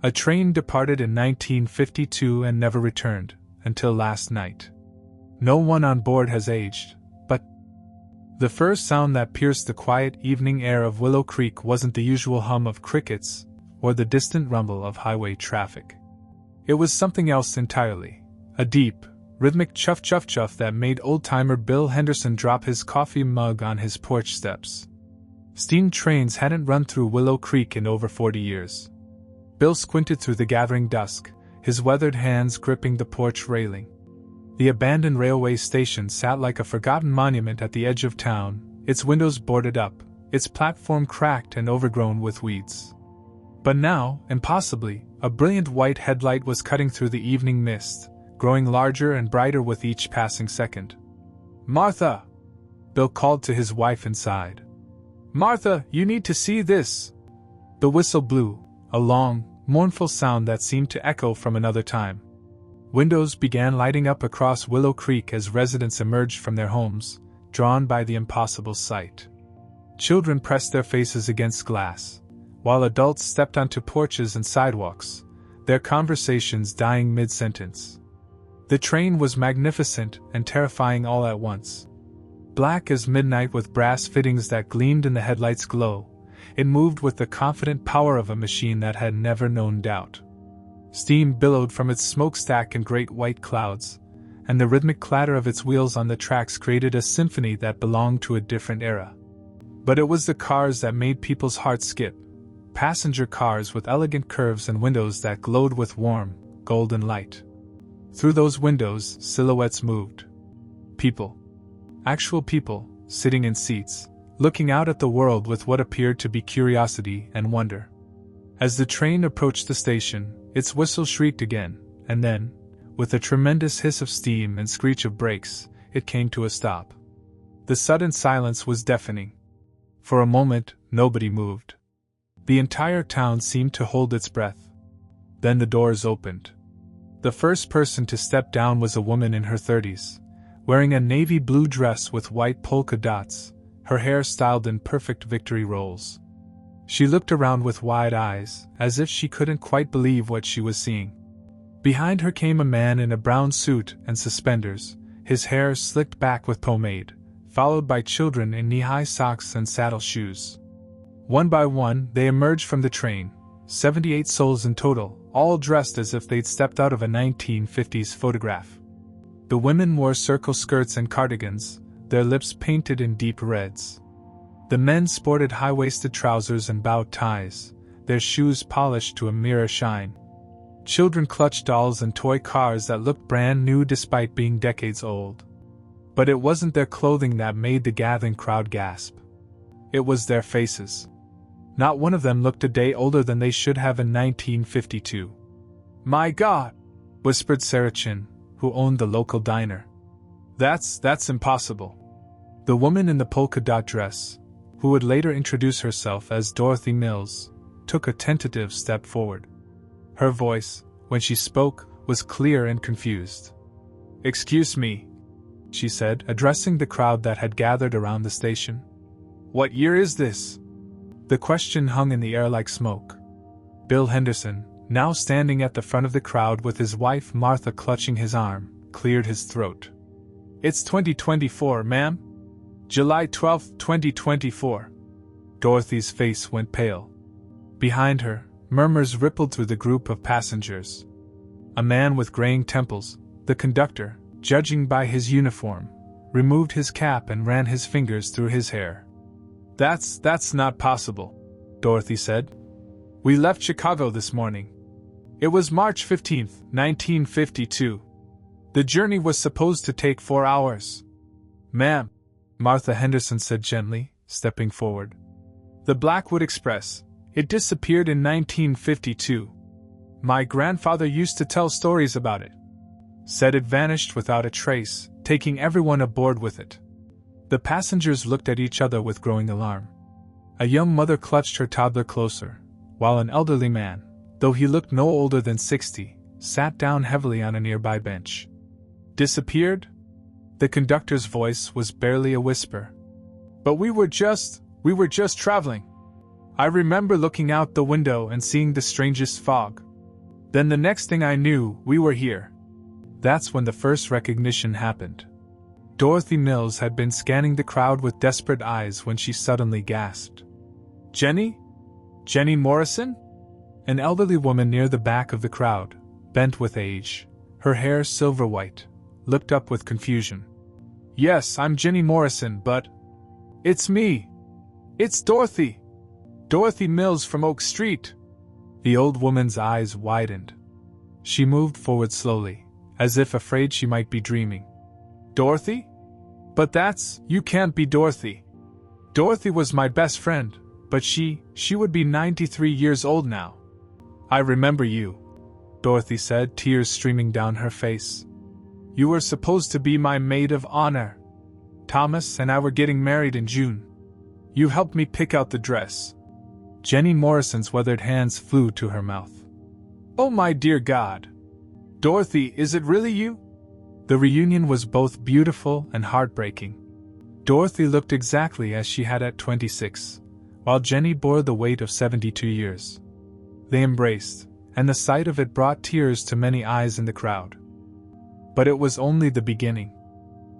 A train departed in 1952 and never returned, until last night. No one on board has aged, but the first sound that pierced the quiet evening air of Willow Creek wasn't the usual hum of crickets or the distant rumble of highway traffic. It was something else entirely, a deep, rhythmic chuff-chuff-chuff that made old-timer Bill Henderson drop his coffee mug on his porch steps. Steam trains hadn't run through Willow Creek in over 40 years. Bill squinted through the gathering dusk, his weathered hands gripping the porch railing. The abandoned railway station sat like a forgotten monument at the edge of town, its windows boarded up, its platform cracked and overgrown with weeds. But now, impossibly, a brilliant white headlight was cutting through the evening mist, growing larger and brighter with each passing second. "Martha!" Bill called to his wife inside. "Martha, you need to see this!" The whistle blew, a long, mournful sound that seemed to echo from another time. Windows began lighting up across Willow Creek as residents emerged from their homes, drawn by the impossible sight. Children pressed their faces against glass, while adults stepped onto porches and sidewalks, their conversations dying mid-sentence. The train was magnificent and terrifying all at once. Black as midnight with brass fittings that gleamed in the headlights' glow, it moved with the confident power of a machine that had never known doubt. Steam billowed from its smokestack in great white clouds, and the rhythmic clatter of its wheels on the tracks created a symphony that belonged to a different era. But it was the cars that made people's hearts skip, passenger cars with elegant curves and windows that glowed with warm, golden light. Through those windows, silhouettes moved. People. Actual people, sitting in seats, looking out at the world with what appeared to be curiosity and wonder. As the train approached the station, its whistle shrieked again, and then, with a tremendous hiss of steam and screech of brakes, it came to a stop. The sudden silence was deafening. For a moment, nobody moved. The entire town seemed to hold its breath. Then the doors opened. The first person to step down was a woman in her 30s, wearing a navy blue dress with white polka dots, her hair styled in perfect victory rolls. She looked around with wide eyes, as if she couldn't quite believe what she was seeing. Behind her came a man in a brown suit and suspenders, his hair slicked back with pomade, followed by children in knee-high socks and saddle shoes. One by one, they emerged from the train, 78 souls in total, all dressed as if they'd stepped out of a 1950s photograph. The women wore circle skirts and cardigans, their lips painted in deep reds. The men sported high-waisted trousers and bow ties, their shoes polished to a mirror shine. Children clutched dolls and toy cars that looked brand new despite being decades old. But it wasn't their clothing that made the gathering crowd gasp. It was their faces. Not one of them looked a day older than they should have in 1952. "My God!" whispered Sarah Chin, who owned the local diner. That's impossible." The woman in the polka dot dress, who would later introduce herself as Dorothy Mills, took a tentative step forward. Her voice, when she spoke, was clear and confused. "Excuse me," she said, addressing the crowd that had gathered around the station. "What year is this?" The question hung in the air like smoke. Bill Henderson, now standing at the front of the crowd with his wife Martha clutching his arm, cleared his throat. "It's 2024, ma'am. July 12, 2024. Dorothy's face went pale. Behind her, murmurs rippled through the group of passengers. A man with graying temples, the conductor, judging by his uniform, removed his cap and ran his fingers through his hair. That's not possible," Dorothy said. "We left Chicago this morning. It was March 15th, 1952. The journey was supposed to take 4 hours." "Ma'am," Martha Henderson said gently, stepping forward. "The Blackwood Express, it disappeared in 1952. My grandfather used to tell stories about it. Said it vanished without a trace, taking everyone aboard with it." The passengers looked at each other with growing alarm. A young mother clutched her toddler closer, while an elderly man, though he looked no older than 60, sat down heavily on a nearby bench. "Disappeared?" The conductor's voice was barely a whisper. "But we were just traveling. I remember looking out the window and seeing the strangest fog. Then the next thing I knew, we were here. That's when the first recognition happened. Dorothy Mills had been scanning the crowd with desperate eyes when she suddenly gasped. Jenny? Jenny Morrison? An elderly woman near the back of the crowd, bent with age, her hair silver white, looked up with confusion. Yes, I'm Jenny Morrison, but… It's me! It's Dorothy! Dorothy Mills from Oak Street! The old woman's eyes widened. She moved forward slowly, as if afraid she might be dreaming. Dorothy? But you can't be Dorothy. Dorothy was my best friend, but she would be 93 years old now. I remember you, Dorothy said, tears streaming down her face. You were supposed to be my maid of honor. Thomas and I were getting married in June. You helped me pick out the dress. Jenny Morrison's weathered hands flew to her mouth. Oh my dear God! Dorothy, is it really you? The reunion was both beautiful and heartbreaking. Dorothy looked exactly as she had at 26, while Jenny bore the weight of 72 years. They embraced, and the sight of it brought tears to many eyes in the crowd. But it was only the beginning.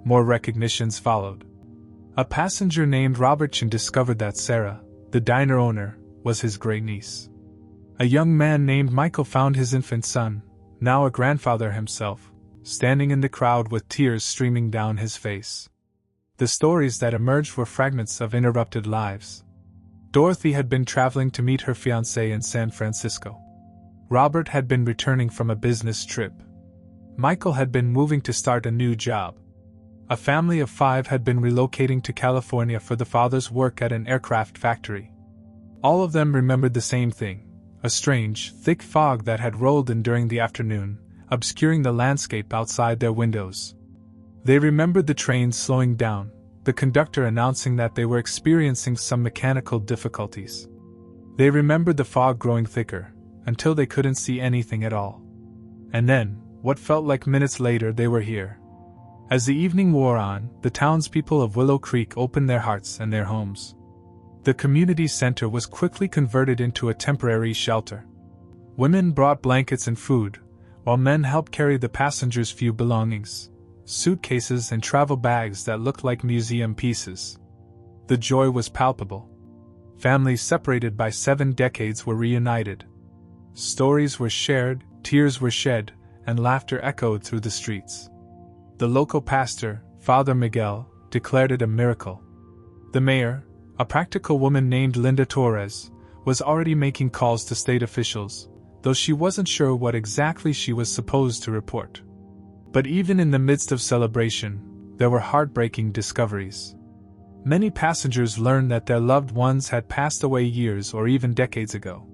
More recognitions followed. A passenger named Robertson discovered that Sarah, the diner owner, was his great-niece. A young man named Michael found his infant son, now a grandfather himself, standing in the crowd with tears streaming down his face. The stories that emerged were fragments of interrupted lives. Dorothy had been traveling to meet her fiancé in San Francisco. Robert had been returning from a business trip. Michael had been moving to start a new job. A family of 5 had been relocating to California for the father's work at an aircraft factory. All of them remembered the same thing, a strange, thick fog that had rolled in during the afternoon, obscuring the landscape outside their windows. They remembered the train slowing down, the conductor announcing that they were experiencing some mechanical difficulties. They remembered the fog growing thicker, until they couldn't see anything at all. And then, what felt like minutes later, they were here. As the evening wore on, the townspeople of Willow Creek opened their hearts and their homes. The community center was quickly converted into a temporary shelter. Women brought blankets and food, while men helped carry the passengers' few belongings, suitcases and travel bags that looked like museum pieces. The joy was palpable. Families separated by 7 decades were reunited. Stories were shared, tears were shed, and laughter echoed through the streets. The local pastor, Father Miguel, declared it a miracle. The mayor, a practical woman named Linda Torres, was already making calls to state officials, though she wasn't sure what exactly she was supposed to report. But even in the midst of celebration, there were heartbreaking discoveries. Many passengers learned that their loved ones had passed away years or even decades ago.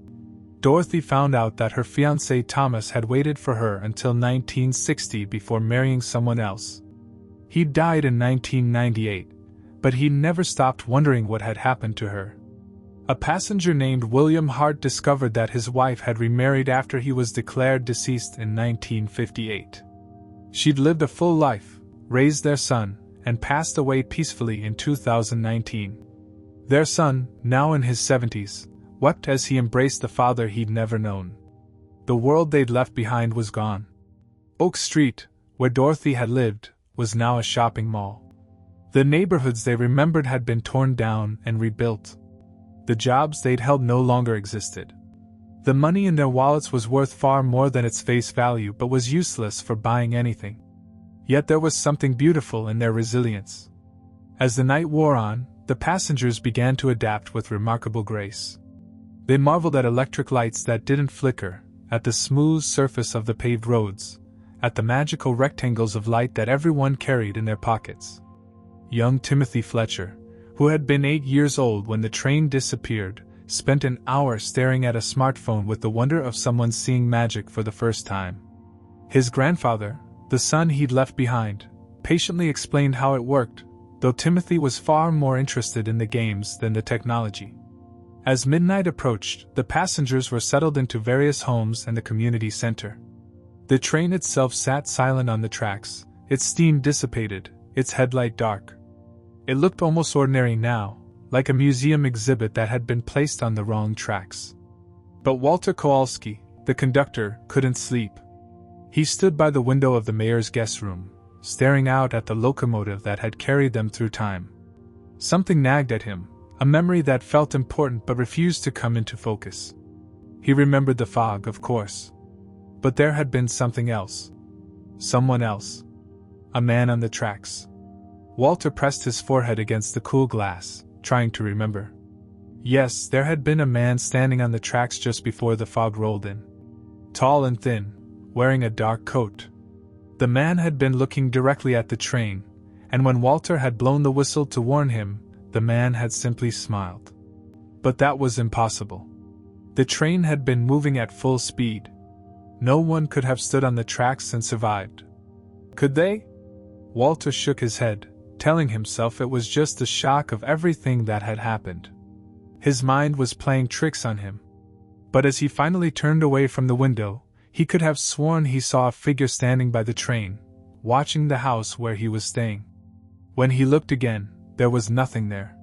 Dorothy found out that her fiancé Thomas had waited for her until 1960 before marrying someone else. He died in 1998, but he never stopped wondering what had happened to her. A passenger named William Hart discovered that his wife had remarried after he was declared deceased in 1958. She'd lived a full life, raised their son, and passed away peacefully in 2019. Their son, now in his 70s, wept as he embraced the father he'd never known. The world they'd left behind was gone. Oak Street, where Dorothy had lived, was now a shopping mall. The neighborhoods they remembered had been torn down and rebuilt. The jobs they'd held no longer existed. The money in their wallets was worth far more than its face value but was useless for buying anything. Yet there was something beautiful in their resilience. As the night wore on, the passengers began to adapt with remarkable grace. They marveled at electric lights that didn't flicker, at the smooth surface of the paved roads, at the magical rectangles of light that everyone carried in their pockets. Young Timothy Fletcher, who had been 8 years old when the train disappeared, spent an hour staring at a smartphone with the wonder of someone seeing magic for the first time. His grandfather, the son he'd left behind, patiently explained how it worked, though Timothy was far more interested in the games than the technology. As midnight approached, the passengers were settled into various homes and the community center. The train itself sat silent on the tracks, its steam dissipated, its headlight dark. It looked almost ordinary now, like a museum exhibit that had been placed on the wrong tracks. But Walter Kowalski, The conductor couldn't sleep. He stood by the window of the mayor's guest room, staring out at the locomotive that had carried them through time. Something nagged at him, a memory that felt important but refused to come into focus. He remembered the fog, of course. But there had been something else. Someone else. A man on the tracks. Walter pressed his forehead against the cool glass, trying to remember. Yes, there had been a man standing on the tracks just before the fog rolled in. Tall and thin, wearing a dark coat. The man had been looking directly at the train, and when Walter had blown the whistle to warn him, the man had simply smiled. But that was impossible. The train had been moving at full speed. No one could have stood on the tracks and survived. Could they? Walter shook his head, telling himself it was just the shock of everything that had happened. His mind was playing tricks on him. But as he finally turned away from the window, he could have sworn he saw a figure standing by the train, watching the house where he was staying. When he looked again, there was nothing there.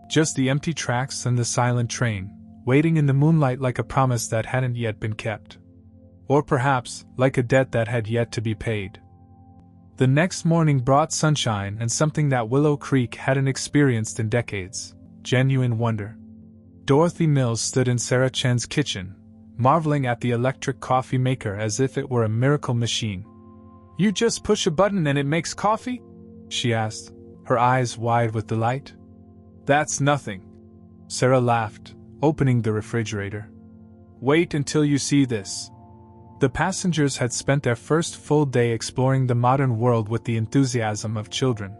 Just the empty tracks and the silent train, waiting in the moonlight like a promise that hadn't yet been kept. Or perhaps, like a debt that had yet to be paid. The next morning brought sunshine and something that Willow Creek hadn't experienced in decades: genuine wonder. Dorothy Mills stood in Sarah Chen's kitchen, marveling at the electric coffee maker as if it were a miracle machine. "You just push a button and it makes coffee?" she asked, her eyes wide with delight. "That's nothing," Sarah laughed, opening the refrigerator. "Wait until you see this." The passengers had spent their first full day exploring the modern world with the enthusiasm of children.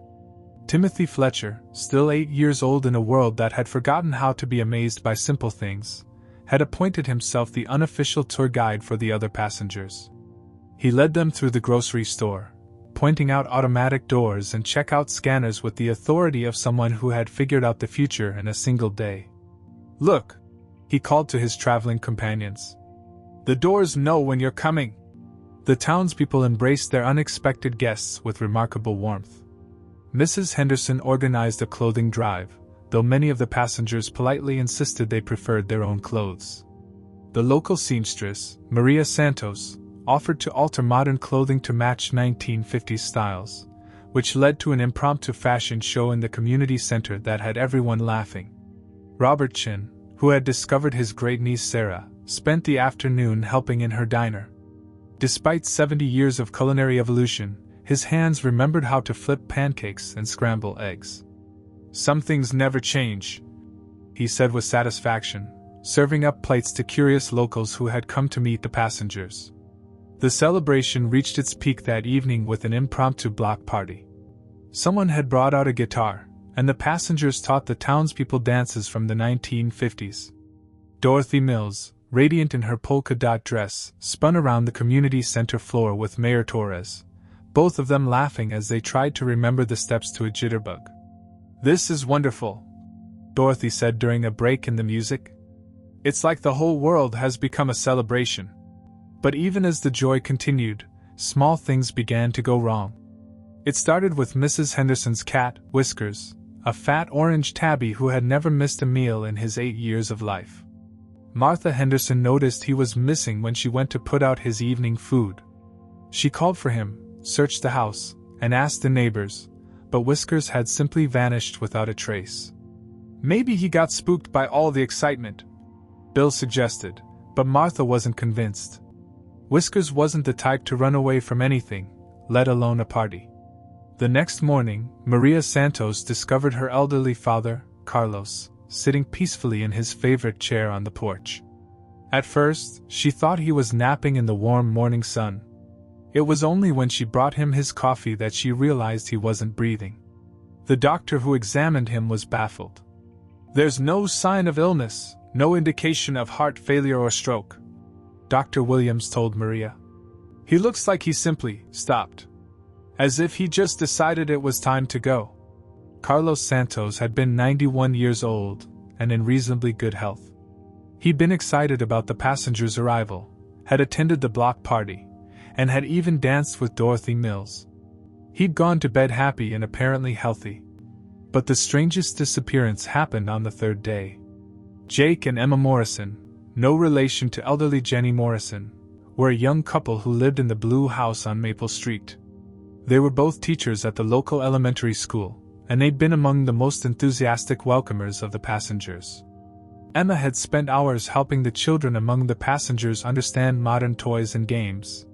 Timothy Fletcher, still 8 years old in a world that had forgotten how to be amazed by simple things, had appointed himself the unofficial tour guide for the other passengers. He led them through the grocery store, pointing out automatic doors and checkout scanners with the authority of someone who had figured out the future in a single day. "Look," he called to his traveling companions. "The doors know when you're coming." The townspeople embraced their unexpected guests with remarkable warmth. Mrs. Henderson organized a clothing drive, though many of the passengers politely insisted they preferred their own clothes. The local seamstress, Maria Santos, offered to alter modern clothing to match 1950s styles, which led to an impromptu fashion show in the community center that had everyone laughing. Robert Chin, who had discovered his great-niece Sarah, spent the afternoon helping in her diner. Despite 70 years of culinary evolution, his hands remembered how to flip pancakes and scramble eggs. "Some things never change," he said with satisfaction, serving up plates to curious locals who had come to meet the passengers. The celebration reached its peak that evening with an impromptu block party. Someone had brought out a guitar, and the passengers taught the townspeople dances from the 1950s. Dorothy Mills, radiant in her polka dot dress, spun around the community center floor with Mayor Torres, both of them laughing as they tried to remember the steps to a jitterbug. "This is wonderful," Dorothy said during a break in the music. "It's like the whole world has become a celebration." But even as the joy continued, small things began to go wrong. It started with Mrs. Henderson's cat, Whiskers, a fat orange tabby who had never missed a meal in his 8 years of life. Martha Henderson noticed he was missing when she went to put out his evening food. She called for him, searched the house, and asked the neighbors, but Whiskers had simply vanished without a trace. "Maybe he got spooked by all the excitement," Bill suggested, but Martha wasn't convinced. Whiskers wasn't the type to run away from anything, let alone a party. The next morning, Maria Santos discovered her elderly father, Carlos, sitting peacefully in his favorite chair on the porch. At first, she thought he was napping in the warm morning sun. It was only when she brought him his coffee that she realized he wasn't breathing. The doctor who examined him was baffled. "There's no sign of illness, no indication of heart failure or stroke," Dr. Williams told Maria. "He looks like he simply stopped. As if he just decided it was time to go." Carlos Santos had been 91 years old, and in reasonably good health. He'd been excited about the passengers' arrival, had attended the block party, and had even danced with Dorothy Mills. He'd gone to bed happy and apparently healthy. But the strangest disappearance happened on the third day. Jake and Emma Morrison, no relation to elderly Jenny Morrison, were a young couple who lived in the blue house on Maple Street. They were both teachers at the local elementary school, and they'd been among the most enthusiastic welcomers of the passengers. Emma had spent hours helping the children among the passengers understand modern toys and games.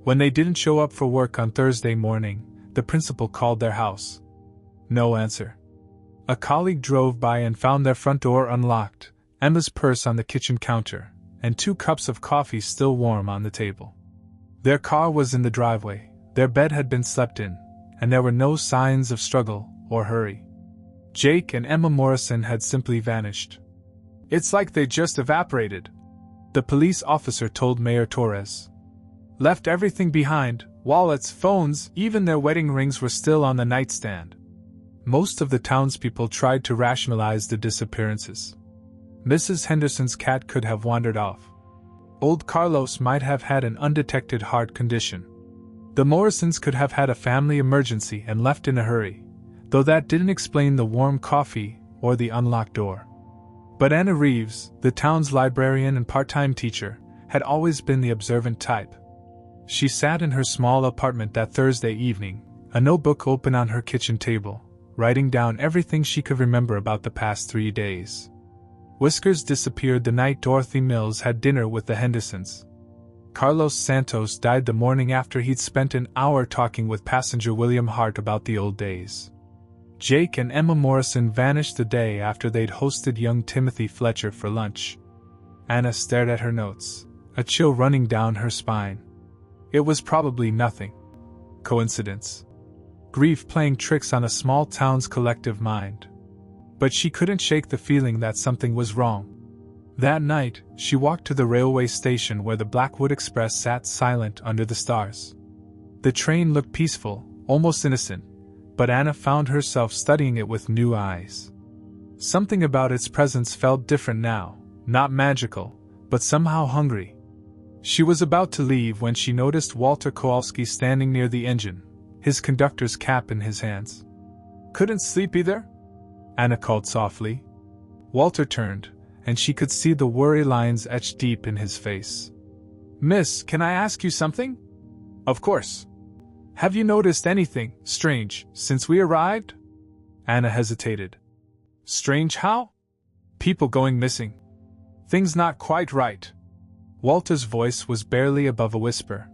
When they didn't show up for work on Thursday morning, the principal called their house. No answer. A colleague drove by and found their front door unlocked, Emma's purse on the kitchen counter, and 2 cups of coffee still warm on the table. Their car was in the driveway, their bed had been slept in, and there were no signs of struggle or hurry. Jake and Emma Morrison had simply vanished. "It's like they just evaporated," the police officer told Mayor Torres. "Left everything behind, wallets, phones, even their wedding rings were still on the nightstand." Most of the townspeople tried to rationalize the disappearances. Mrs. Henderson's cat could have wandered off. Old Carlos might have had an undetected heart condition. The Morrisons could have had a family emergency and left in a hurry, though that didn't explain the warm coffee or the unlocked door. But Anna Reeves, the town's librarian and part-time teacher, had always been the observant type. She sat in her small apartment that Thursday evening, a notebook open on her kitchen table, writing down everything she could remember about the past 3 days. Whiskers disappeared the night Dorothy Mills had dinner with the Hendersons. Carlos Santos died the morning after he'd spent an hour talking with passenger William Hart about the old days. Jake and Emma Morrison vanished the day after they'd hosted young Timothy Fletcher for lunch. Anna stared at her notes, a chill running down her spine. It was probably nothing. Coincidence. Grief playing tricks on a small town's collective mind. But she couldn't shake the feeling that something was wrong. That night, she walked to the railway station where the Blackwood Express sat silent under the stars. The train looked peaceful, almost innocent, but Anna found herself studying it with new eyes. Something about its presence felt different now, not magical, but somehow hungry. She was about to leave when she noticed Walter Kowalski standing near the engine, his conductor's cap in his hands. "Couldn't sleep either?" Anna called softly. Walter turned, and she could see the worry lines etched deep in his face. "Miss, can I ask you something?" "Of course." "Have you noticed anything strange since we arrived?" Anna hesitated. "Strange how?" "People going missing. Things not quite right." Walter's voice was barely above a whisper.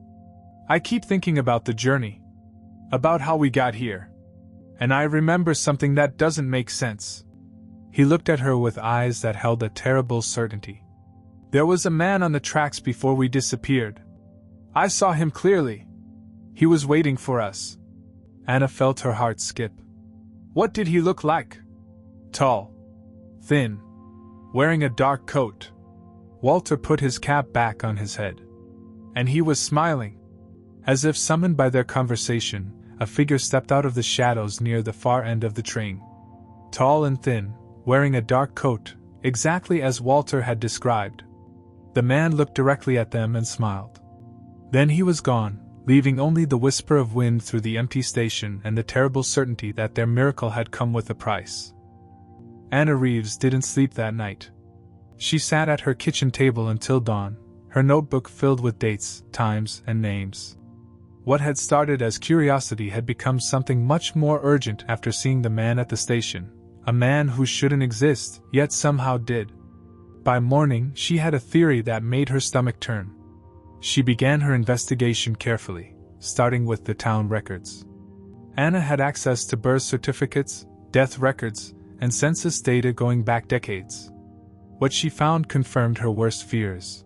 "I keep thinking about the journey. About how we got here. And I remember something that doesn't make sense." He looked at her with eyes that held a terrible certainty. "There was a man on the tracks before we disappeared. I saw him clearly. He was waiting for us." Anna felt her heart skip. "What did he look like?" "Tall. Thin. Wearing a dark coat." Walter put his cap back on his head. "And he was smiling." As if summoned by their conversation, a figure stepped out of the shadows near the far end of the train. Tall and thin, wearing a dark coat, exactly as Walter had described. The man looked directly at them and smiled. Then he was gone, leaving only the whisper of wind through the empty station and the terrible certainty that their miracle had come with a price. Anna Reeves didn't sleep that night. She sat at her kitchen table until dawn, her notebook filled with dates, times, and names. What had started as curiosity had become something much more urgent after seeing the man at the station, a man who shouldn't exist, yet somehow did. By morning, she had a theory that made her stomach turn. She began her investigation carefully, starting with the town records. Anna had access to birth certificates, death records, and census data going back decades. What she found confirmed her worst fears.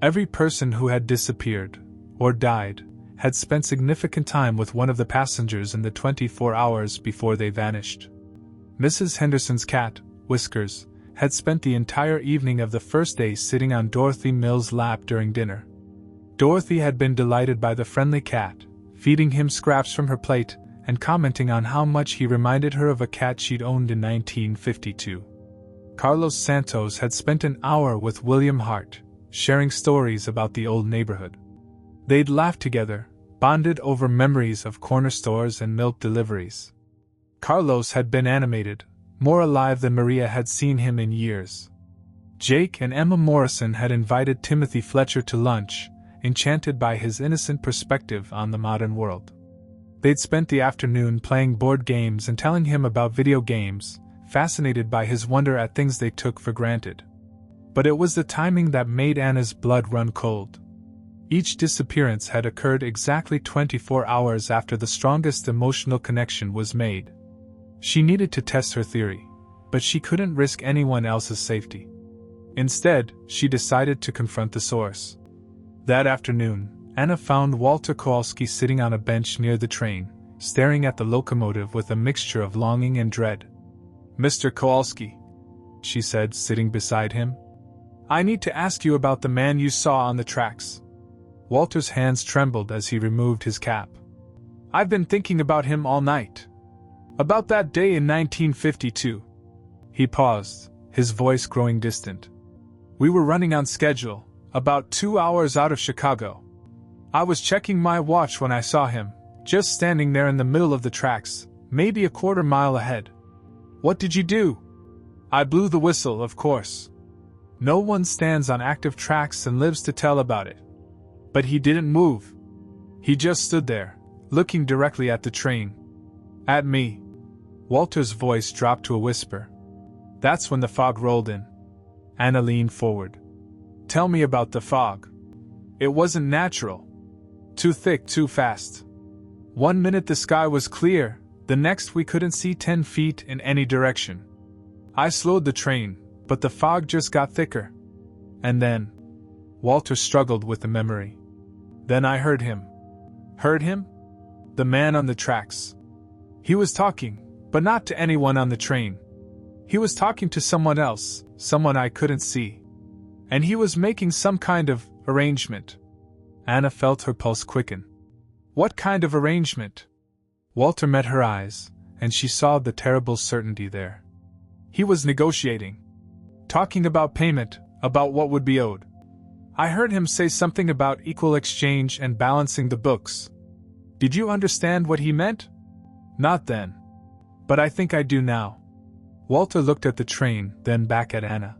Every person who had disappeared, or died, had spent significant time with one of the passengers in the 24 hours before they vanished. Mrs. Henderson's cat, Whiskers, had spent the entire evening of the first day sitting on Dorothy Mills' lap during dinner. Dorothy had been delighted by the friendly cat, feeding him scraps from her plate and commenting on how much he reminded her of a cat she'd owned in 1952. Carlos Santos had spent an hour with William Hart, sharing stories about the old neighborhood. They'd laughed together, bonded over memories of corner stores and milk deliveries. Carlos had been animated, more alive than Maria had seen him in years. Jake and Emma Morrison had invited Timothy Fletcher to lunch, enchanted by his innocent perspective on the modern world. They'd spent the afternoon playing board games and telling him about video games, fascinated by his wonder at things they took for granted. But it was the timing that made Anna's blood run cold. Each disappearance had occurred exactly 24 hours after the strongest emotional connection was made. She needed to test her theory, but she couldn't risk anyone else's safety. Instead, she decided to confront the source. That afternoon, Anna found Walter Kowalski sitting on a bench near the train, staring at the locomotive with a mixture of longing and dread. "Mr. Kowalski," she said, sitting beside him, "I need to ask you about the man you saw on the tracks." Walter's hands trembled as he removed his cap. "I've been thinking about him all night. About that day in 1952. He paused, his voice growing distant. "We were running on schedule, about 2 hours out of Chicago. I was checking my watch when I saw him, just standing there in the middle of the tracks, maybe a quarter mile ahead. What did you do?" "I blew the whistle, of course. No one stands on active tracks and lives to tell about it. But he didn't move. He just stood there, looking directly at the train. At me." Walter's voice dropped to a whisper. "That's when the fog rolled in." Anna leaned forward. "Tell me about the fog." "It wasn't natural. Too thick, too fast. 1 minute the sky was clear, the next we couldn't see 10 feet in any direction. I slowed the train, but the fog just got thicker. And then..." Walter struggled with the memory. "Then I heard him." "Heard him?" "The man on the tracks. He was talking, but not to anyone on the train. He was talking to someone else, someone I couldn't see. And he was making some kind of arrangement." Anna felt her pulse quicken. "What kind of arrangement?" Walter met her eyes, and she saw the terrible certainty there. "He was negotiating. Talking about payment, about what would be owed. I heard him say something about equal exchange and balancing the books. Did you understand what he meant?" "Not then. But I think I do now." Walter looked at the train, then back at Anna.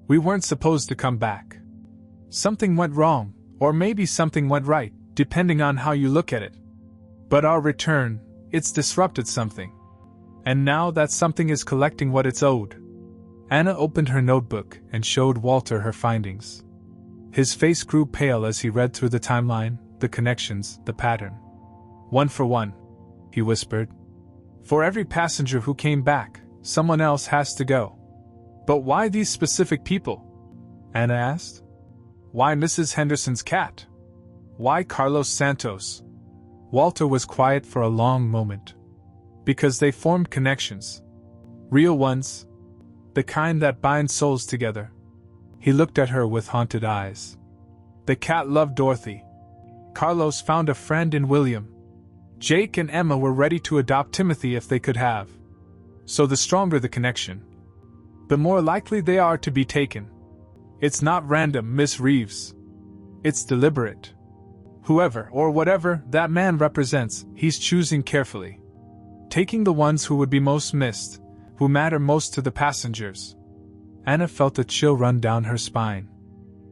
"We weren't supposed to come back. Something went wrong, or maybe something went right, depending on how you look at it. But our return, it's disrupted something. And now that something is collecting what it's owed." Anna opened her notebook and showed Walter her findings. His face grew pale as he read through the timeline, the connections, the pattern. "1 for 1, he whispered. "For every passenger who came back, someone else has to go." "But why these specific people?" Anna asked. "Why Mrs. Henderson's cat? Why Carlos Santos?" Walter was quiet for a long moment. "Because they formed connections. Real ones. The kind that bind souls together." He looked at her with haunted eyes. "The cat loved Dorothy. Carlos found a friend in William. Jake and Emma were ready to adopt Timothy if they could have. So the stronger the connection, the more likely they are to be taken. It's not random, Miss Reeves. It's deliberate. Whoever or whatever that man represents, he's choosing carefully. Taking the ones who would be most missed, who matter most to the passengers." Anna felt a chill run down her spine.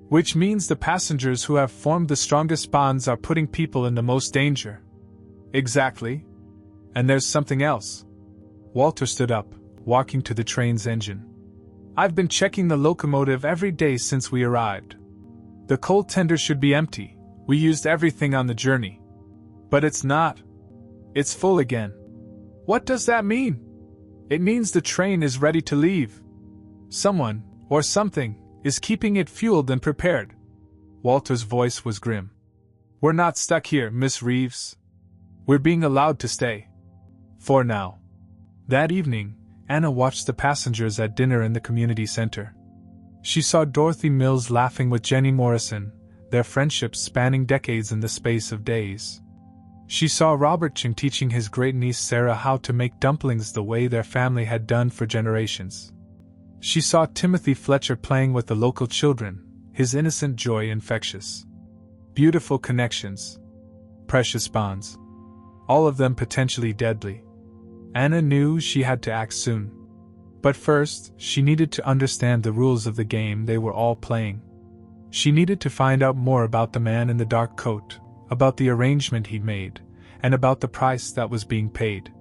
"Which means the passengers who have formed the strongest bonds are putting people in the most danger." "Exactly. And there's something else." Walter stood up, walking to the train's engine. "I've been checking the locomotive every day since we arrived. The coal tender should be empty. We used everything on the journey. But it's not. It's full again." "What does that mean?" "It means the train is ready to leave. Someone, or something, is keeping it fueled and prepared." Walter's voice was grim. "We're not stuck here, Miss Reeves. We're being allowed to stay. For now." That evening, Anna watched the passengers at dinner in the community center. She saw Dorothy Mills laughing with Jenny Morrison, their friendship spanning decades in the space of days. She saw Robert Ching teaching his great-niece Sarah how to make dumplings the way their family had done for generations. She saw Timothy Fletcher playing with the local children, his innocent joy infectious. Beautiful connections. Precious bonds. All of them potentially deadly. Anna knew she had to act soon. But first, she needed to understand the rules of the game they were all playing. She needed to find out more about the man in the dark coat, about the arrangement he'd made, and about the price that was being paid.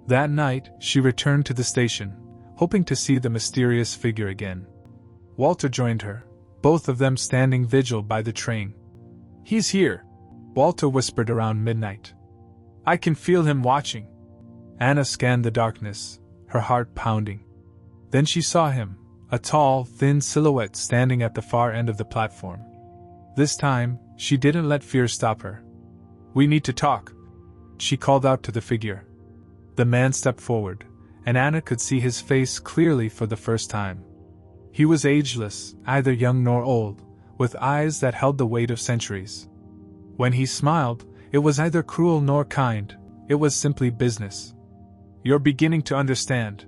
That night, she returned to the station, hoping to see the mysterious figure again. Walter joined her, both of them standing vigil by the train. "He's here," Walter whispered around midnight. "I can feel him watching." Anna scanned the darkness, her heart pounding. Then she saw him, a tall, thin silhouette standing at the far end of the platform. This time, she didn't let fear stop her. "We need to talk," she called out to the figure. The man stepped forward, and Anna could see his face clearly for the first time. He was ageless, neither young nor old, with eyes that held the weight of centuries. When he smiled, it was neither cruel nor kind, it was simply business. "You're beginning to understand,"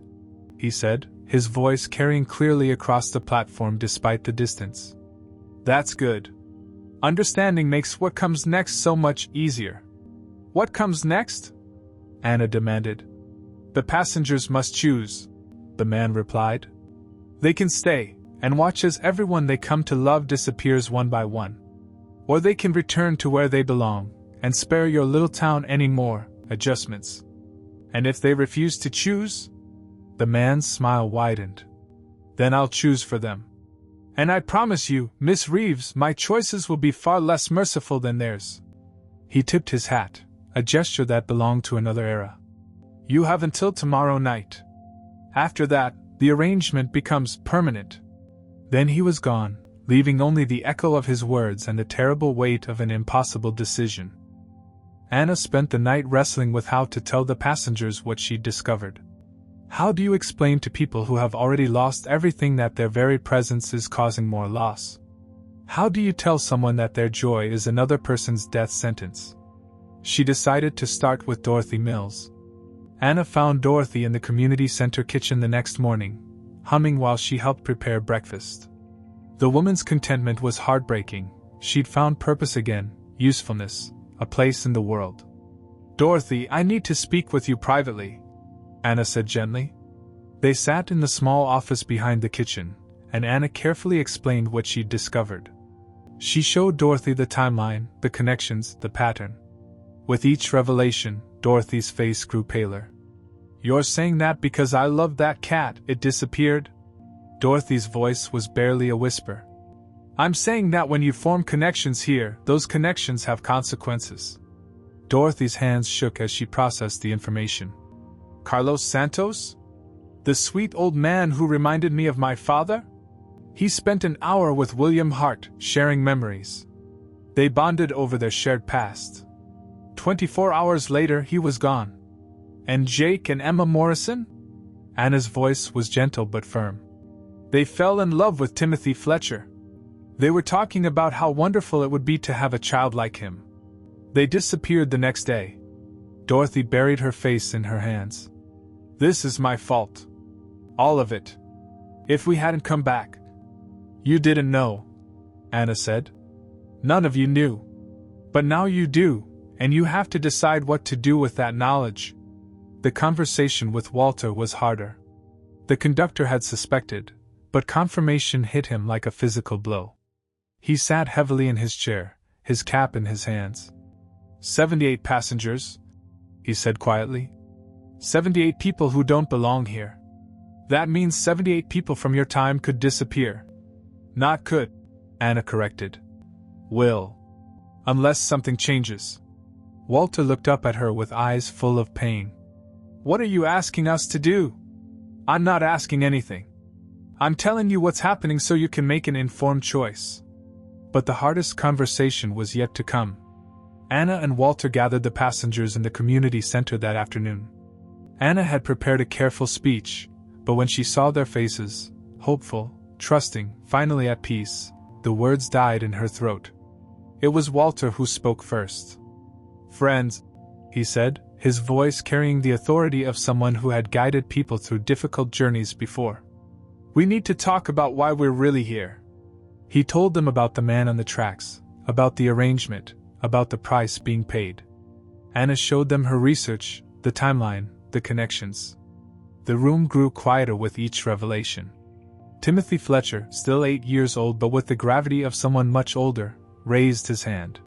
he said, his voice carrying clearly across the platform despite the distance. "That's good. Understanding makes what comes next so much easier." "What comes next?" Anna demanded. "The passengers must choose," the man replied. "They can stay and watch as everyone they come to love disappears one by one. Or they can return to where they belong and spare your little town any more adjustments. And if they refuse to choose?" The man's smile widened. "Then I'll choose for them. And I promise you, Miss Reeves, my choices will be far less merciful than theirs." He tipped his hat, a gesture that belonged to another era. "You have until tomorrow night. After that, the arrangement becomes permanent." Then he was gone, leaving only the echo of his words and the terrible weight of an impossible decision. Anna spent the night wrestling with how to tell the passengers what she'd discovered. How do you explain to people who have already lost everything that their very presence is causing more loss? How do you tell someone that their joy is another person's death sentence? She decided to start with Dorothy Mills. Anna found Dorothy in the community center kitchen the next morning, humming while she helped prepare breakfast. The woman's contentment was heartbreaking. She'd found purpose again, usefulness, a place in the world. "Dorothy, I need to speak with you privately," Anna said gently. They sat in the small office behind the kitchen, and Anna carefully explained what she'd discovered. She showed Dorothy the timeline, the connections, the pattern. With each revelation, Dorothy's face grew paler. "You're saying that because I loved that cat, it disappeared?" Dorothy's voice was barely a whisper. "I'm saying that when you form connections here, those connections have consequences." Dorothy's hands shook as she processed the information. "Carlos Santos? The sweet old man who reminded me of my father? He spent an hour with William Hart, sharing memories. They bonded over their shared past. 24 hours later, he was gone. And Jake and Emma Morrison?" Anna's voice was gentle but firm. "They fell in love with Timothy Fletcher. They were talking about how wonderful it would be to have a child like him. They disappeared the next day." Dorothy buried her face in her hands. "This is my fault. All of it. If we hadn't come back." "You didn't know," Anna said. "None of you knew. But now you do, and you have to decide what to do with that knowledge." The conversation with Walter was harder. The conductor had suspected, but confirmation hit him like a physical blow. He sat heavily in his chair, his cap in his hands. 78 passengers," he said quietly. 78 people who don't belong here. That means 78 people from your time could disappear." "Not could," Anna corrected. "Will. Unless something changes." Walter looked up at her with eyes full of pain. "What are you asking us to do?" "I'm not asking anything. I'm telling you what's happening so you can make an informed choice." But the hardest conversation was yet to come. Anna and Walter gathered the passengers in the community center that afternoon. Anna had prepared a careful speech, but when she saw their faces, hopeful, trusting, finally at peace, the words died in her throat. It was Walter who spoke first. "Friends," he said, his voice carrying the authority of someone who had guided people through difficult journeys before. "We need to talk about why we're really here." He told them about the man on the tracks, about the arrangement, about the price being paid. Anna showed them her research, the timeline, the connections. The room grew quieter with each revelation. Timothy Fletcher, still 8 years old but with the gravity of someone much older, raised his hand.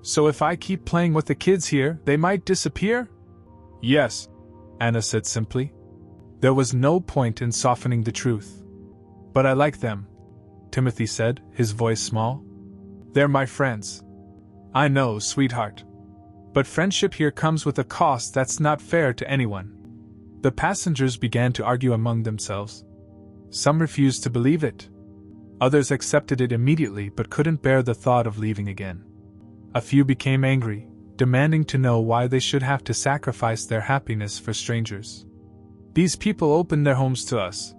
"So if I keep playing with the kids here, they might disappear?" "Yes," Anna said simply. There was no point in softening the truth. "But I like them," Timothy said, his voice small. "They're my friends." "I know, sweetheart. But friendship here comes with a cost that's not fair to anyone." The passengers began to argue among themselves. Some refused to believe it. Others accepted it immediately but couldn't bear the thought of leaving again. A few became angry, demanding to know why they should have to sacrifice their happiness for strangers. "These people opened their homes to us,"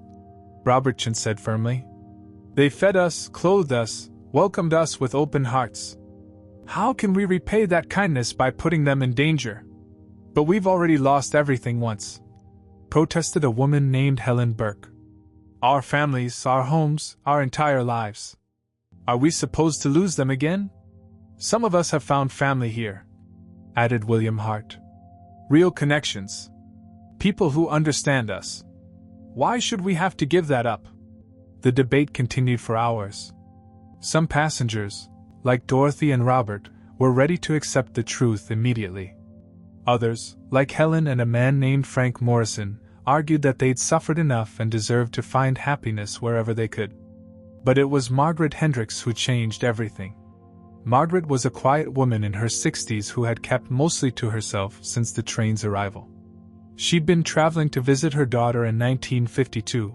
Robertson said firmly. "They fed us, clothed us, welcomed us with open hearts. How can we repay that kindness by putting them in danger?" "But we've already lost everything once," protested a woman named Helen Burke. "Our families, our homes, our entire lives. Are we supposed to lose them again?" "Some of us have found family here," added William Hart. "Real connections. People who understand us. Why should we have to give that up?" The debate continued for hours. Some passengers, like Dorothy and Robert, were ready to accept the truth immediately. Others, like Helen and a man named Frank Morrison, argued that they'd suffered enough and deserved to find happiness wherever they could. But it was Margaret Hendricks who changed everything. Margaret was a quiet woman in her 60s who had kept mostly to herself since the train's arrival. She'd been traveling to visit her daughter in 1952,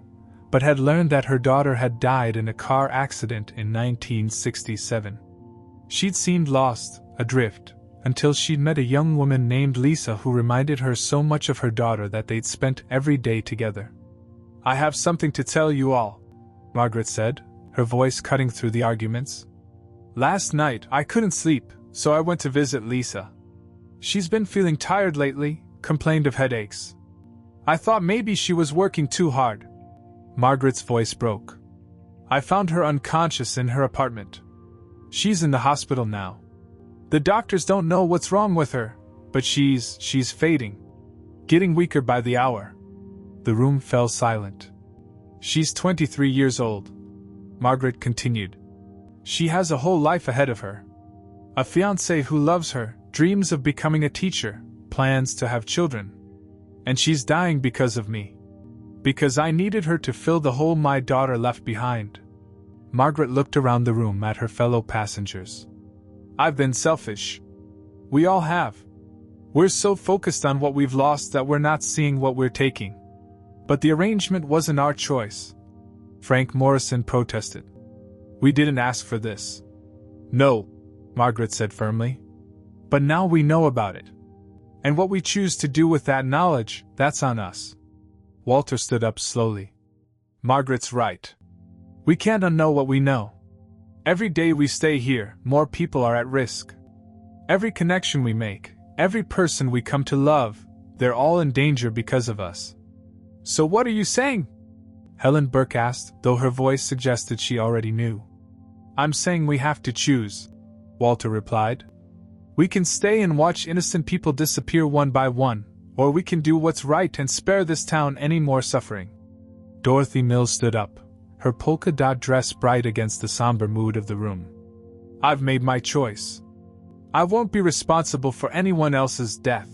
but had learned that her daughter had died in a car accident in 1967. She'd seemed lost, adrift, until she'd met a young woman named Lisa who reminded her so much of her daughter that they'd spent every day together. "I have something to tell you all," Margaret said, her voice cutting through the arguments. "Last night I couldn't sleep, so I went to visit Lisa. She's been feeling tired lately, complained of headaches. I thought maybe she was working too hard." Margaret's voice broke. "I found her unconscious in her apartment. She's in the hospital now. The doctors don't know what's wrong with her, but she's fading. Getting weaker by the hour." The room fell silent. "She's 23 years old," Margaret continued. "She has a whole life ahead of her. A fiancé who loves her, dreams of becoming a teacher, plans to have children. And she's dying because of me. Because I needed her to fill the hole my daughter left behind." Margaret looked around the room at her fellow passengers. "I've been selfish. We all have. We're so focused on what we've lost that we're not seeing what we're taking. But the arrangement wasn't our choice," Frank Morrison protested. "We didn't ask for this." "No," Margaret said firmly. "But now we know about it. And what we choose to do with that knowledge, that's on us." Walter stood up slowly. "Margaret's right. We can't unknow what we know. Every day we stay here, more people are at risk. Every connection we make, every person we come to love, they're all in danger because of us." "So what are you saying?" Helen Burke asked, though her voice suggested she already knew. "I'm saying we have to choose," Walter replied. "We can stay and watch innocent people disappear one by one, or we can do what's right and spare this town any more suffering." Dorothy Mills stood up, her polka-dot dress bright against the somber mood of the room. "I've made my choice. I won't be responsible for anyone else's death."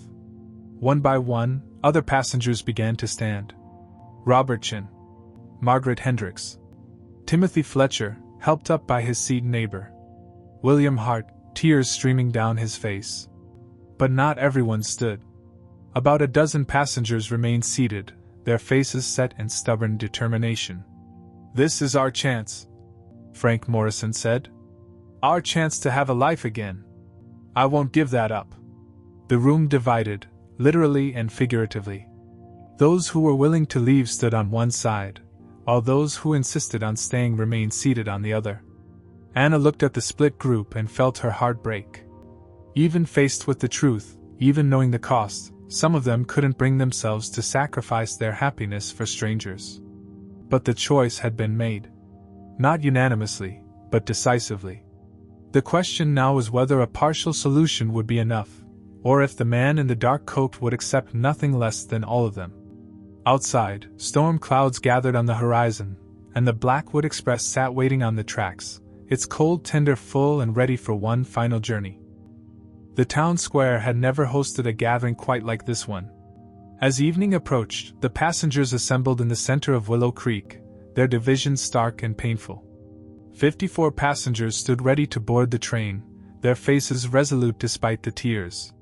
One by one, other passengers began to stand. Robert Chin, Margaret Hendricks, Timothy Fletcher, helped up by his seat neighbor, William Hart, tears streaming down his face. But not everyone stood. About a dozen passengers remained seated, their faces set in stubborn determination. "This is our chance," Frank Morrison said. "Our chance to have a life again. I won't give that up." The room divided, literally and figuratively. Those who were willing to leave stood on one side, while those who insisted on staying remained seated on the other. Anna looked at the split group and felt her heart break. Even faced with the truth, even knowing the cost, some of them couldn't bring themselves to sacrifice their happiness for strangers. But the choice had been made. Not unanimously, but decisively. The question now was whether a partial solution would be enough, or if the man in the dark coat would accept nothing less than all of them. Outside, storm clouds gathered on the horizon, and the Blackwood Express sat waiting on the tracks, its cold tender full and ready for one final journey. The town square had never hosted a gathering quite like this one. As evening approached, the passengers assembled in the center of Willow Creek, their divisions stark and painful. 54 passengers stood ready to board the train, their faces resolute despite the tears.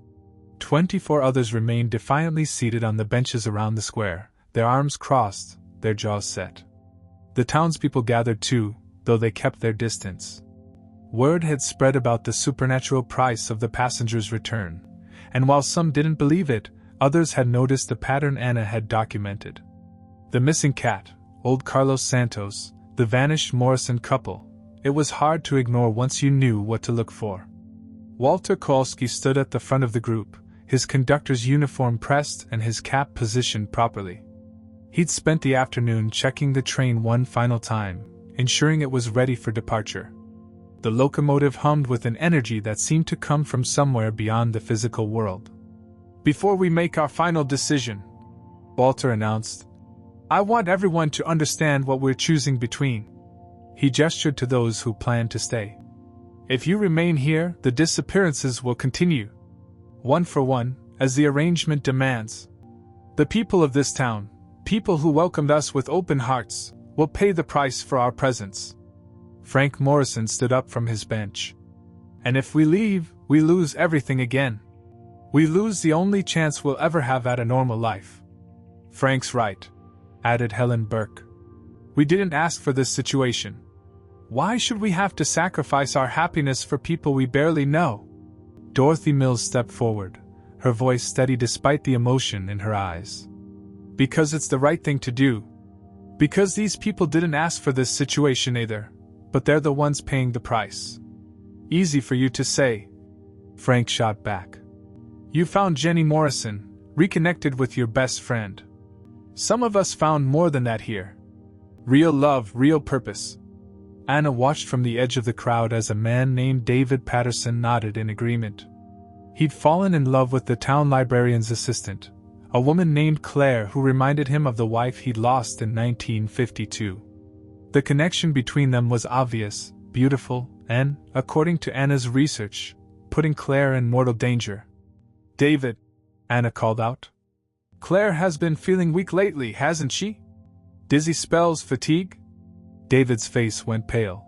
24 others remained defiantly seated on the benches around the square, their arms crossed, their jaws set. The townspeople gathered too, though they kept their distance. Word had spread about the supernatural price of the passengers' return, and while some didn't believe it, others had noticed the pattern Anna had documented. The missing cat, old Carlos Santos, the vanished Morrison couple, it was hard to ignore once you knew what to look for. Walter Kowalski stood at the front of the group, his conductor's uniform pressed and his cap positioned properly. He'd spent the afternoon checking the train one final time, ensuring it was ready for departure. The locomotive hummed with an energy that seemed to come from somewhere beyond the physical world. "Before we make our final decision," Walter announced, "I want everyone to understand what we're choosing between." He gestured to those who planned to stay. "If you remain here, the disappearances will continue. One for one, as the arrangement demands. The people of this town, people who welcomed us with open hearts, will pay the price for our presence." Frank Morrison stood up from his bench. "And if we leave, we lose everything again. We lose the only chance we'll ever have at a normal life." "Frank's right," added Helen Burke. "We didn't ask for this situation. Why should we have to sacrifice our happiness for people we barely know?" Dorothy Mills stepped forward, her voice steady despite the emotion in her eyes. "Because it's the right thing to do. Because these people didn't ask for this situation either, but they're the ones paying the price." "Easy for you to say," Frank shot back. "You found Jenny Morrison, reconnected with your best friend. Some of us found more than that here. Real love, real purpose." Anna watched from the edge of the crowd as a man named David Patterson nodded in agreement. He'd fallen in love with the town librarian's assistant, a woman named Claire who reminded him of the wife he'd lost in 1952. The connection between them was obvious, beautiful, and, according to Anna's research, putting Claire in mortal danger. "David," Anna called out. "Claire has been feeling weak lately, hasn't she? Dizzy spells, fatigue?" David's face went pale.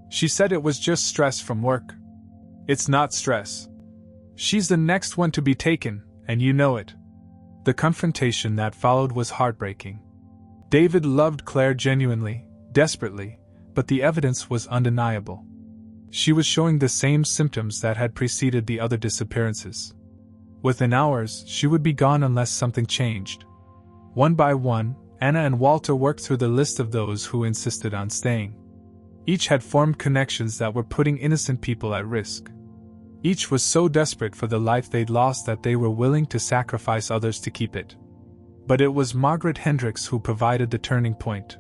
"She said it was just stress from work." "It's not stress. She's the next one to be taken, and you know it." The confrontation that followed was heartbreaking. David loved Claire genuinely, desperately, but the evidence was undeniable. She was showing the same symptoms that had preceded the other disappearances. Within hours, she would be gone unless something changed. One by one, Anna and Walter worked through the list of those who insisted on staying. Each had formed connections that were putting innocent people at risk. Each was so desperate for the life they'd lost that they were willing to sacrifice others to keep it. But it was Margaret Hendricks who provided the turning point.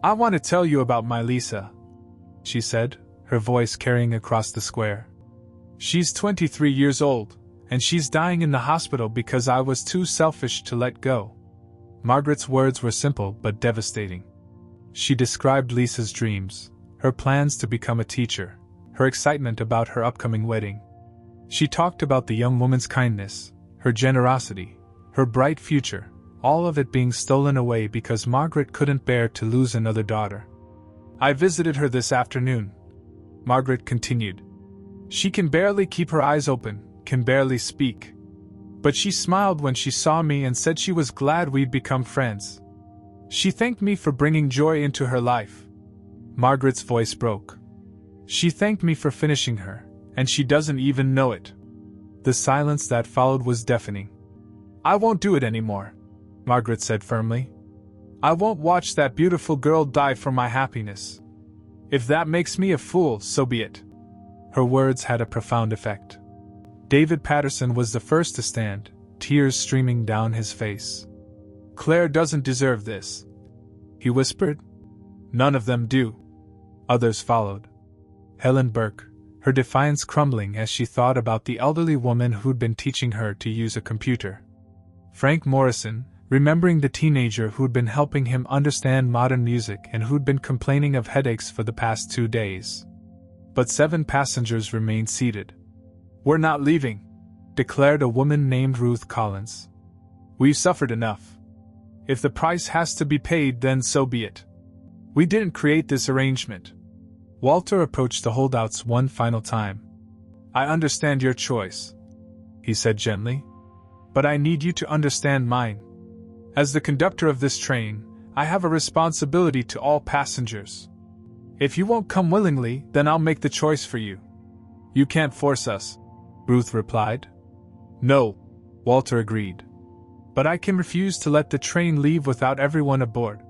"I want to tell you about my Lisa," she said, her voice carrying across the square. "She's 23 years old, and she's dying in the hospital because I was too selfish to let go." Margaret's words were simple but devastating. She described Lisa's dreams, her plans to become a teacher, her excitement about her upcoming wedding. She talked about the young woman's kindness, her generosity, her bright future, all of it being stolen away because Margaret couldn't bear to lose another daughter. "I visited her this afternoon," Margaret continued. "She can barely keep her eyes open, can barely speak. But she smiled when she saw me and said she was glad we'd become friends. She thanked me for bringing joy into her life." Margaret's voice broke. "She thanked me for finishing her, and she doesn't even know it." The silence that followed was deafening. "I won't do it anymore," Margaret said firmly. "I won't watch that beautiful girl die for my happiness. If that makes me a fool, so be it." Her words had a profound effect. David Patterson was the first to stand, tears streaming down his face. "Claire doesn't deserve this," he whispered. "None of them do." Others followed. Helen Burke, her defiance crumbling as she thought about the elderly woman who'd been teaching her to use a computer. Frank Morrison, remembering the teenager who'd been helping him understand modern music and who'd been complaining of headaches for the past 2 days. But 7 passengers remained seated. "We're not leaving," declared a woman named Ruth Collins. "We've suffered enough. If the price has to be paid, then so be it. We didn't create this arrangement." Walter approached the holdouts one final time. "I understand your choice," he said gently, "but I need you to understand mine. As the conductor of this train, I have a responsibility to all passengers. If you won't come willingly, then I'll make the choice for you." "You can't force us," Ruth replied. "No," Walter agreed. "But I can refuse to let the train leave without everyone aboard.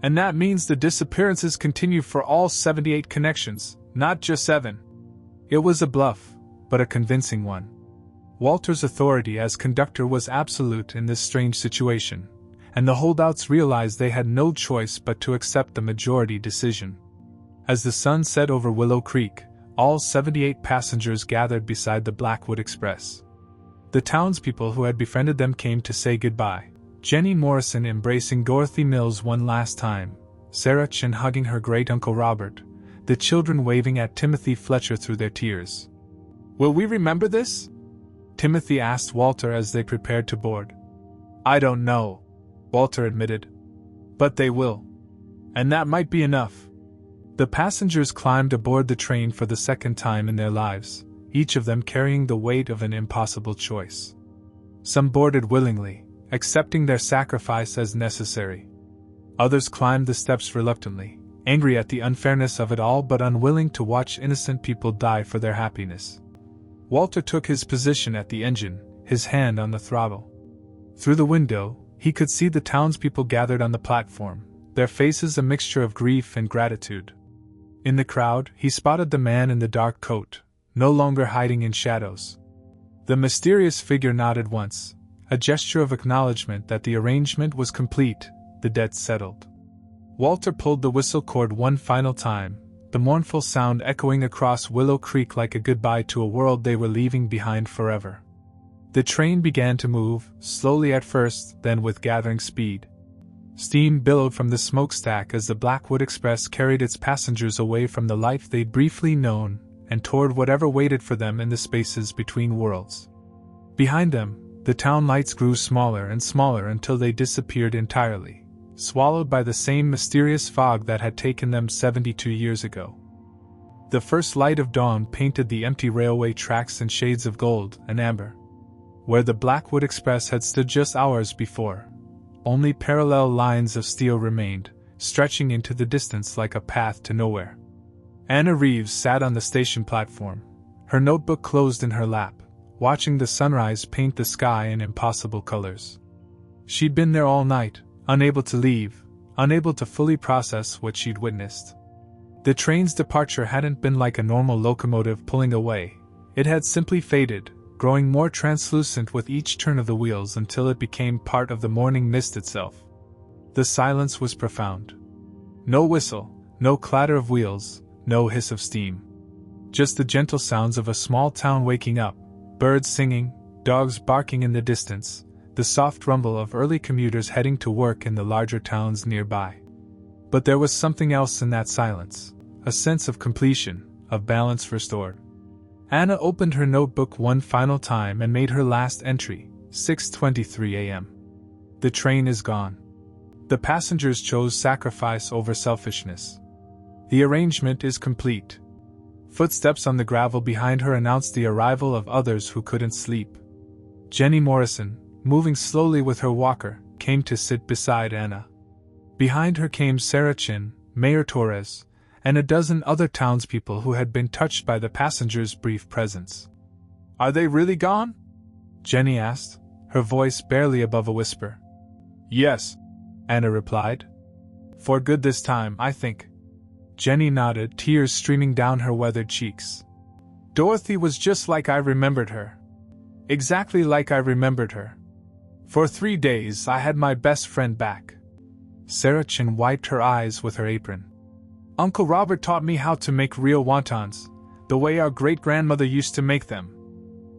And that means the disappearances continue for all 78 connections, not just 7. It was a bluff, but a convincing one. Walter's authority as conductor was absolute in this strange situation, and the holdouts realized they had no choice but to accept the majority decision. As the sun set over Willow Creek, all 78 passengers gathered beside the Blackwood Express. The townspeople who had befriended them came to say goodbye. Jenny Morrison embracing Dorothy Mills one last time, Sarah Chin hugging her great-uncle Robert, the children waving at Timothy Fletcher through their tears. "Will we remember this?" Timothy asked Walter as they prepared to board. "I don't know," Walter admitted. "But they will. And that might be enough." The passengers climbed aboard the train for the second time in their lives, each of them carrying the weight of an impossible choice. Some boarded willingly, accepting their sacrifice as necessary. Others climbed the steps reluctantly, angry at the unfairness of it all but unwilling to watch innocent people die for their happiness. Walter took his position at the engine, his hand on the throttle. Through the window, he could see the townspeople gathered on the platform, their faces a mixture of grief and gratitude. In the crowd, he spotted the man in the dark coat, no longer hiding in shadows. The mysterious figure nodded once, a gesture of acknowledgement that the arrangement was complete, the debt settled. Walter pulled the whistle cord one final time, the mournful sound echoing across Willow Creek like a goodbye to a world they were leaving behind forever. The train began to move, slowly at first, then with gathering speed. Steam billowed from the smokestack as the Blackwood Express carried its passengers away from the life they'd briefly known and toward whatever waited for them in the spaces between worlds. Behind them, the town lights grew smaller and smaller until they disappeared entirely, swallowed by the same mysterious fog that had taken them 72 years ago. The first light of dawn painted the empty railway tracks in shades of gold and amber. Where the Blackwood Express had stood just hours before, only parallel lines of steel remained, stretching into the distance like a path to nowhere. Anna Reeves sat on the station platform, her notebook closed in her lap, watching the sunrise paint the sky in impossible colors. She'd been there all night, unable to leave, unable to fully process what she'd witnessed. The train's departure hadn't been like a normal locomotive pulling away, it had simply faded, growing more translucent with each turn of the wheels until it became part of the morning mist itself. The silence was profound. No whistle, no clatter of wheels, no hiss of steam. Just the gentle sounds of a small town waking up, birds singing, dogs barking in the distance, the soft rumble of early commuters heading to work in the larger towns nearby. But there was something else in that silence, a sense of completion, of balance restored. Anna opened her notebook one final time and made her last entry, 6:23 a.m. The train is gone. The passengers chose sacrifice over selfishness. The arrangement is complete. Footsteps on the gravel behind her announced the arrival of others who couldn't sleep. Jenny Morrison, moving slowly with her walker, came to sit beside Anna. Behind her came Sarah Chin, Mayor Torres, and a dozen other townspeople who had been touched by the passengers' brief presence. "Are they really gone?" Jenny asked, her voice barely above a whisper. "Yes," Anna replied. "For good this time, I think." Jenny nodded, tears streaming down her weathered cheeks. "Dorothy was just like I remembered her. Exactly like I remembered her. For 3 days I had my best friend back." Sarah Chin wiped her eyes with her apron. "Uncle Robert taught me how to make real wontons, the way our great-grandmother used to make them.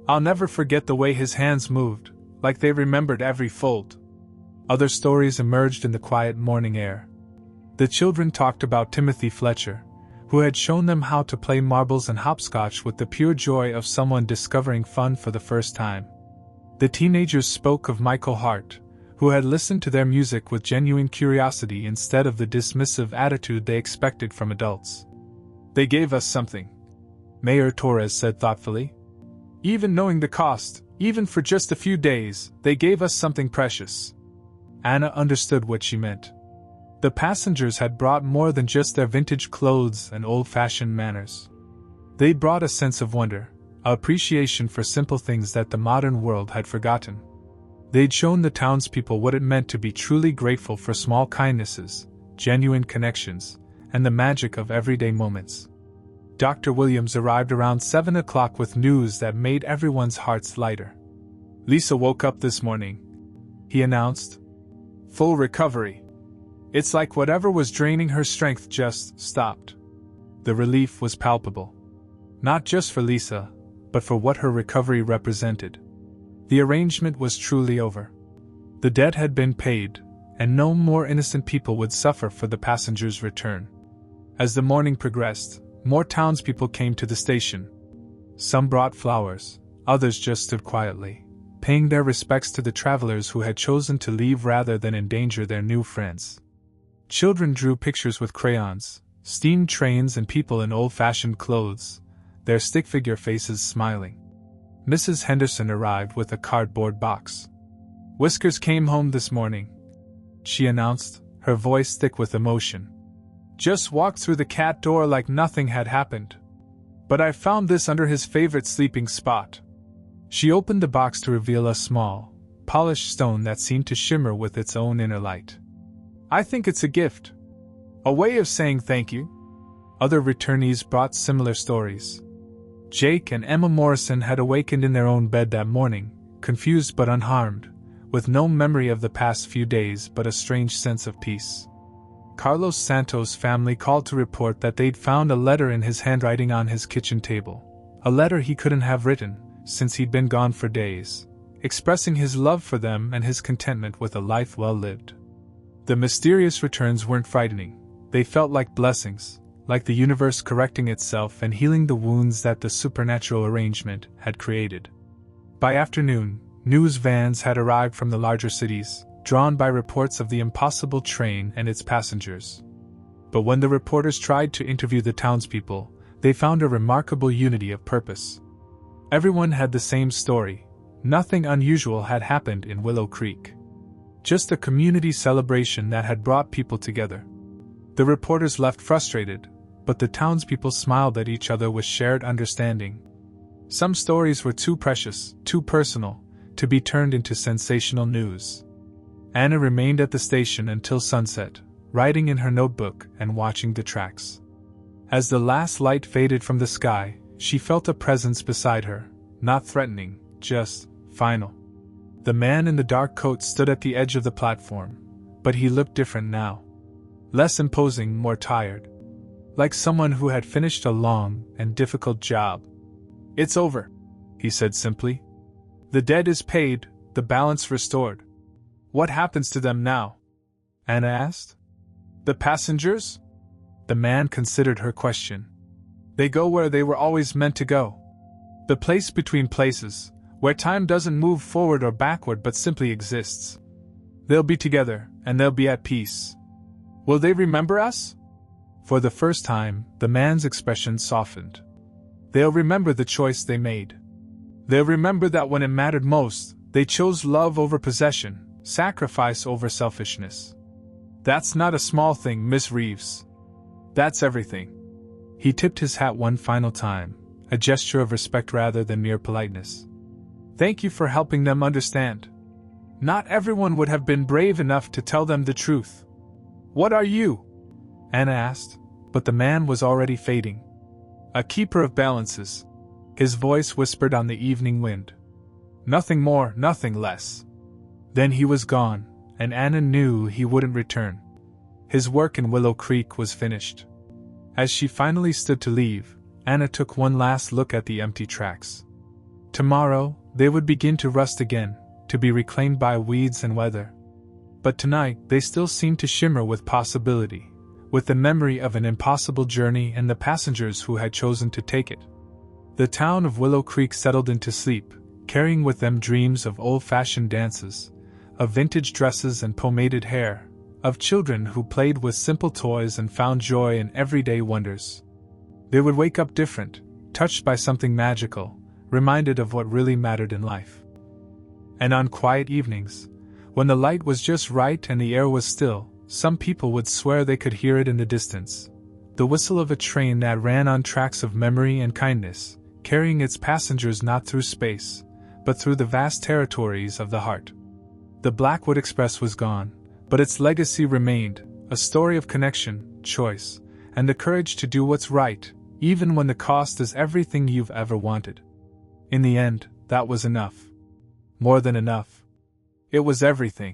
I'll never forget the way his hands moved, like they remembered every fold. Other stories emerged in the quiet morning air. The children talked about Timothy Fletcher, who had shown them how to play marbles and hopscotch with the pure joy of someone discovering fun for the first time. The teenagers spoke of Michael Hart, who had listened to their music with genuine curiosity instead of the dismissive attitude they expected from adults. "They gave us something," Mayor Torres said thoughtfully. "Even knowing the cost, even for just a few days, they gave us something precious." Anna understood what she meant. The passengers had brought more than just their vintage clothes and old-fashioned manners. They brought a sense of wonder, appreciation for simple things that the modern world had forgotten. They'd shown the townspeople what it meant to be truly grateful for small kindnesses, genuine connections, and the magic of everyday moments. Dr. Williams arrived around 7 o'clock with news that made everyone's hearts lighter. "Lisa woke up this morning," he announced. "Full recovery. It's like whatever was draining her strength just stopped." The relief was palpable. Not just for Lisa, but for what her recovery represented. The arrangement was truly over. The debt had been paid, and no more innocent people would suffer for the passengers' return. As the morning progressed, more townspeople came to the station. Some brought flowers, others just stood quietly, paying their respects to the travelers who had chosen to leave rather than endanger their new friends. Children drew pictures with crayons, steam trains and people in old-fashioned clothes, their stick-figure faces smiling. Mrs. Henderson arrived with a cardboard box. "Whiskers came home this morning," she announced, her voice thick with emotion. "Just walked through the cat door like nothing had happened. But I found this under his favorite sleeping spot." She opened the box to reveal a small, polished stone that seemed to shimmer with its own inner light. "I think it's a gift. A way of saying thank you." Other returnees brought similar stories. Jake and Emma Morrison had awakened in their own bed that morning, confused but unharmed, with no memory of the past few days but a strange sense of peace. Carlos Santos' family called to report that they'd found a letter in his handwriting on his kitchen table, a letter he couldn't have written, since he'd been gone for days, expressing his love for them and his contentment with a life well lived. The mysterious returns weren't frightening, they felt like blessings, like the universe correcting itself and healing the wounds that the supernatural arrangement had created. By afternoon, news vans had arrived from the larger cities, drawn by reports of the impossible train and its passengers. But when the reporters tried to interview the townspeople, they found a remarkable unity of purpose. Everyone had the same story. Nothing unusual had happened in Willow Creek. Just a community celebration that had brought people together. The reporters left frustrated, but the townspeople smiled at each other with shared understanding. Some stories were too precious, too personal, to be turned into sensational news. Anna remained at the station until sunset, writing in her notebook and watching the tracks. As the last light faded from the sky, she felt a presence beside her, not threatening, just final. The man in the dark coat stood at the edge of the platform, but he looked different now. Less imposing, more tired. Like someone who had finished a long and difficult job. "It's over," he said simply. "The debt is paid, the balance restored. What happens to them now?" Anna asked. "The passengers?" The man considered her question. "They go where they were always meant to go. The place between places, where time doesn't move forward or backward but simply exists. They'll be together, and they'll be at peace. Will they remember us?" For the first time, the man's expression softened. "They'll remember the choice they made. They'll remember that when it mattered most, they chose love over possession, sacrifice over selfishness. That's not a small thing, Miss Reeves. That's everything." He tipped his hat one final time, a gesture of respect rather than mere politeness. "Thank you for helping them understand. Not everyone would have been brave enough to tell them the truth." "What are you?" Anna asked, but the man was already fading. "A keeper of balances," his voice whispered on the evening wind. "Nothing more, nothing less." Then he was gone, and Anna knew he wouldn't return. His work in Willow Creek was finished. As she finally stood to leave, Anna took one last look at the empty tracks. Tomorrow, they would begin to rust again, to be reclaimed by weeds and weather. but tonight they still seemed to shimmer with possibility, with the memory of an impossible journey and the passengers who had chosen to take it. The town of Willow Creek settled into sleep, carrying with them dreams of old-fashioned dances, of vintage dresses and pomaded hair, of children who played with simple toys and found joy in everyday wonders. They would wake up different, touched by something magical, reminded of what really mattered in life. And on quiet evenings, when the light was just right and the air was still, some people would swear they could hear it in the distance, the whistle of a train that ran on tracks of memory and kindness, carrying its passengers not through space, but through the vast territories of the heart. The Blackwood Express was gone, but its legacy remained, a story of connection, choice, and the courage to do what's right, even when the cost is everything you've ever wanted. In the end, that was enough. More than enough. It was everything.